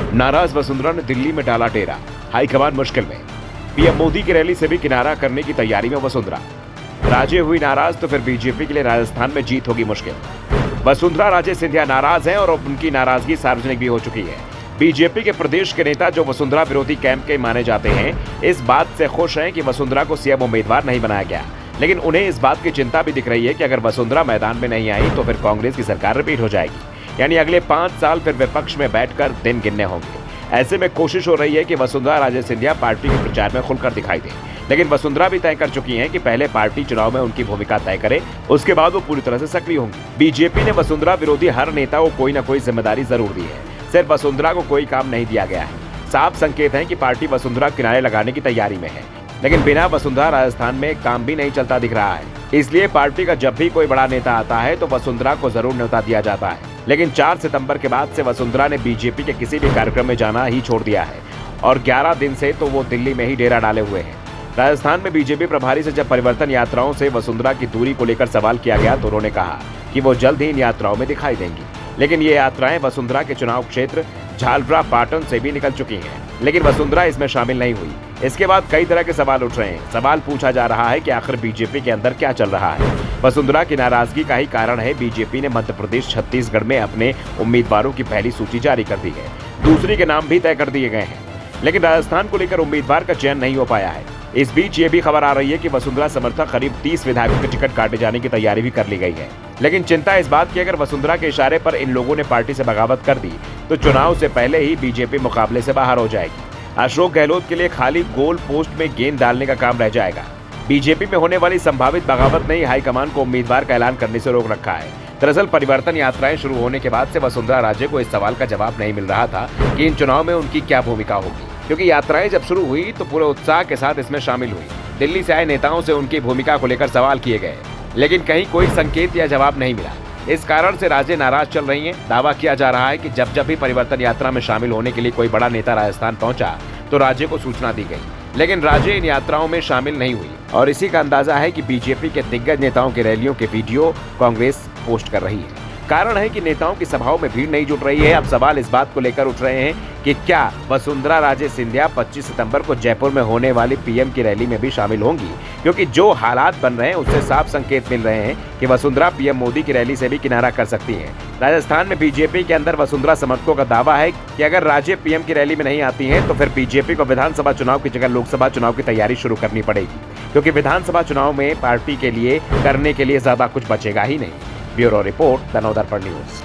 नाराज वसुंधरा ने दिल्ली में डाला डेरा, हाईकमान मुश्किल में। पीएम मोदी की रैली से भी किनारा करने की तैयारी में वसुंधरा। राजे हुई नाराज तो फिर बीजेपी के लिए राजस्थान में जीत होगी मुश्किल। वसुंधरा राजे सिंधिया नाराज हैं और उनकी नाराजगी सार्वजनिक भी हो चुकी है। बीजेपी के प्रदेश के नेता जो वसुंधरा विरोधी कैंप के माने जाते हैं, इस बात से खुश हैं कि वसुंधरा को सीएम उम्मीदवार नहीं बनाया गया, लेकिन उन्हें इस बात की चिंता भी दिख रही है कि अगर वसुंधरा मैदान में नहीं आई तो फिर कांग्रेस की सरकार रिपीट हो जाएगी, यानी अगले 5 साल फिर विपक्ष में बैठकर दिन गिनने होंगे। ऐसे में कोशिश हो रही है कि वसुंधरा राजे सिंधिया पार्टी के प्रचार में खुलकर दिखाई दे, लेकिन वसुंधरा भी तय कर चुकी हैं कि पहले पार्टी चुनाव में उनकी भूमिका तय करे, उसके बाद वो पूरी तरह से सक्रिय होंगी। बीजेपी ने वसुंधरा विरोधी हर नेता को कोई न कोई जिम्मेदारी जरूर दी है, सिर्फ वसुंधरा को कोई काम नहीं दिया गया है। साफ संकेत है कि पार्टी वसुंधरा किनारे लगाने की तैयारी में है, लेकिन बिना वसुंधरा राजस्थान में काम भी नहीं चलता दिख रहा है। इसलिए पार्टी का जब भी कोई बड़ा नेता आता है तो वसुंधरा को जरूर न्योता दिया जाता है, लेकिन 4 सितंबर के बाद से वसुंधरा ने बीजेपी के किसी भी कार्यक्रम में जाना ही छोड़ दिया है और 11 दिन से तो वो दिल्ली में ही डेरा डाले हुए हैं। राजस्थान में बीजेपी प्रभारी से जब परिवर्तन यात्राओं से वसुंधरा की दूरी को लेकर सवाल किया गया तो उन्होंने कहा कि वो जल्द ही इन यात्राओं में दिखाई देंगी, लेकिन ये यात्राएं वसुंधरा के चुनाव क्षेत्र झालरा पाटन से भी निकल चुकी हैं, लेकिन वसुंधरा इसमें शामिल नहीं हुई। इसके बाद कई तरह के सवाल उठ रहे हैं। सवाल पूछा जा रहा है कि आखिर बीजेपी के अंदर क्या चल रहा है। वसुंधरा की नाराजगी का ही कारण है बीजेपी ने मध्य प्रदेश छत्तीसगढ़ में अपने उम्मीदवारों की पहली सूची जारी कर दी है, दूसरी के नाम भी तय कर दिए गए हैं, लेकिन राजस्थान को लेकर उम्मीदवार का चयन नहीं हो पाया है। इस बीच ये भी खबर आ रही है कि वसुंधरा समर्थक करीब 30 विधायकों के टिकट काटे जाने की तैयारी भी कर ली गई है, लेकिन चिंता इस बात की अगर वसुंधरा के इशारे पर इन लोगों ने पार्टी से बगावत कर दी तो चुनाव से पहले ही बीजेपी मुकाबले से बाहर हो जाएगी। अशोक गहलोत के लिए खाली गोल पोस्ट में गेंद डालने का काम रह जाएगा। बीजेपी में होने वाली संभावित बगावत ने ही हाईकमान को उम्मीदवार का ऐलान करने से रोक रखा है। दरअसल परिवर्तन यात्राएं शुरू होने के बाद से वसुंधरा राजे को इस सवाल का जवाब नहीं मिल रहा था कि इन चुनाव में उनकी क्या भूमिका होगी, क्योंकि यात्राएं जब शुरू हुई तो पूरे उत्साह के साथ इसमें शामिल हुई। दिल्ली से आए नेताओं से उनकी भूमिका को लेकर सवाल किए गए, लेकिन कहीं कोई संकेत या जवाब नहीं मिला। इस कारण से राजे नाराज चल रही हैं। दावा किया जा रहा है कि जब भी परिवर्तन यात्रा में शामिल होने के लिए कोई बड़ा नेता राजस्थान पहुंचा तो राजे को सूचना दी गई, लेकिन राजे इन यात्राओं में शामिल नहीं हुई और इसी का अंदाजा है कि बीजेपी के दिग्गज नेताओं के रैलियों के वीडियो कांग्रेस पोस्ट कर रही है। कारण है कि नेताओं की सभाओं में भीड़ नहीं जुट रही है। अब सवाल इस बात को लेकर उठ रहे हैं कि क्या वसुंधरा राजे सिंधिया 25 सितंबर को जयपुर में होने वाली पीएम की रैली में भी शामिल होंगी, क्योंकि जो हालात बन रहे हैं उससे साफ संकेत मिल रहे हैं कि वसुंधरा पीएम मोदी की रैली से भी किनारा कर सकती हैं। राजस्थान में बीजेपी के अंदर वसुंधरा समर्थकों का दावा है कि अगर राजे पीएम की रैली में नहीं आती हैं तो फिर बीजेपी को विधानसभा चुनाव की जगह लोकसभा चुनाव की तैयारी शुरू करनी पड़ेगी, क्योंकि विधानसभा चुनाव में पार्टी के लिए करने के लिए ज्यादा कुछ बचेगा ही नहीं। Bureau report, the Navdarpan news.